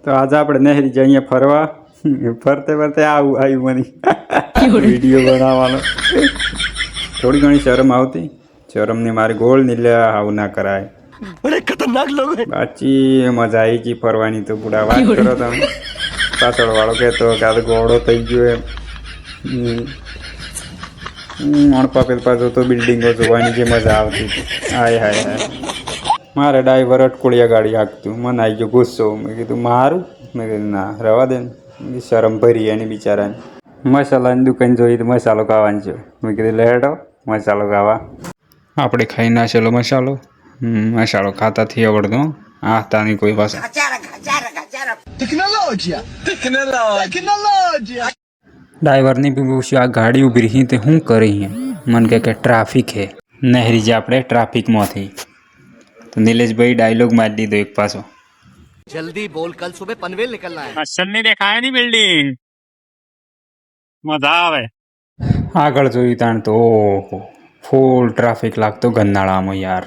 તો આજે આપણે નહેરી જઈએ ફરવા. ફરતે ફરતે આવું આવ્યું મને વિડીયો બનાવવાનો. થોડી ઘણી શરમ આવતી. શરમની મારી ગોળ ની લે આવું ના કરાય. बड़े खतरनाक लोग हैं. બાકી મજા આવી ગઈ ફરવાની. તો પૂરા વાત કરો તમે. પાછળ વાળો કહેતો કે આ ગોળો થઈ ગયો એમ. પાપેલ પાછો તો બિલ્ડિંગો જોવાની જે મજા આવતી હાય હાય હાય. મારે ડ્રાઈવર અટકોળિયા ગાડી હાંકતું. મને આવી ગયો ગુસ્સો. મેં કીધું મારું? મેં કીધું ના રવા દે ને. શરમ ભરી એની બિચારાને. મસાલાની દુકાન જોઈ તો મસાલો ખાવાનો છે. મેં કીધું લેડો મસાલો ખાવા. આપણે ખાઈ નાખેલો મસાલો. મસાલો ખાતા થી આવડતો. આ તાની કોઈ પાસે ડ્રાઈવરની બી પૂછ્યું આ ગાડી ઉભી રહી તે શું કરી હે. મને કે ટ્રાફિક હે. નહેરી જે આપણે ટ્રાફિકમાંથી. તો નિલેશભાઈ ડાયલોગ મારી દીધો એક પાછો. जल्दी बोल कल सुबह पनवेल निकलना है. અસલ ની દેખાય ની બિલ્ડિંગ મજા આવે. આગળ જોયું તાણ તો ઓહો ફૂલ ટ્રાફિક લાગતો ગંધાળામાં યાર.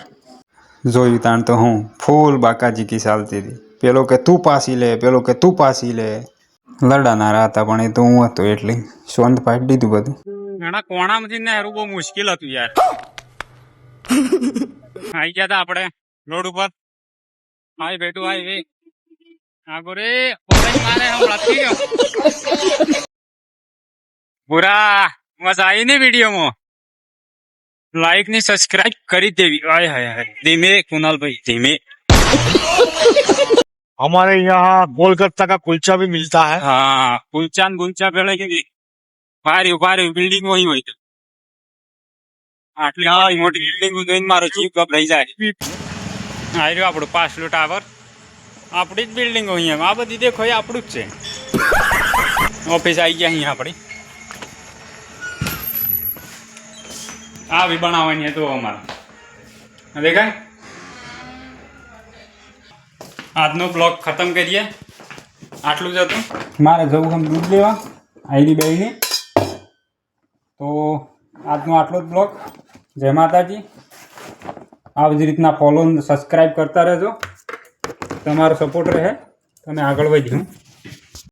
જોયું તાણ તો હું ફૂલ બાકાજીકી ચાલતી હતી. પેલો કે તું પાસી લે, પેલો કે તું પાસી લે. લડાનારા હતા પણ એ તો હું હતો એટલે શાંત પાડી દીધું બધું. ઘણા કોણામાંથી નહેરું બહુ મુશ્કેલ હતું યાર. આઈ ગયા તા આપણે રોડ ઉપર. હાય બેટું હાય વે આગો રે ઓરેન્જ મારે હમ લખી ગયો પૂરા મજા આવી ને વિડીયોમાં. લાઈક ની સબસ્ક્રાઇબ કરી દેવી. હાય હાય હાય ધીમે કુનાલભાઈ ધીમે. हमारे यहाँ गोलगप्पा का कुलचा भी मिलता है. હા કુલચા ને ગુલચા પેલે કે ભારી બિલ્ડિંગ હોય હોય તો આટલી આવી મોટી બિલ્ડિંગ જોઈને મારો જીવ ગભરાઈ જાય. આ રહ્યું આપણું પાછલું ટાવર. આપણી જ બિલ્ડિંગ અહીંયા. આ બધી દેખો એ આપણું જ છે. ઓફિસ આવી ગયા અહીંયા આપણી. આ બી બનાવવાની તો અમારે દેખાય. આજનો બ્લોગ ખતમ કરીએ. આટલું જ હતું. મારે જવું હમ દૂધ લેવા આઈડી બેને. તો આજનો આટલો જ બ્લોગ. જય માતાજી. આ બધી રીતના ફોલો સબસ્ક્રાઈબ કરતા રહેજો. તમારો સપોર્ટ રહે તમે આગળ વધ્યું.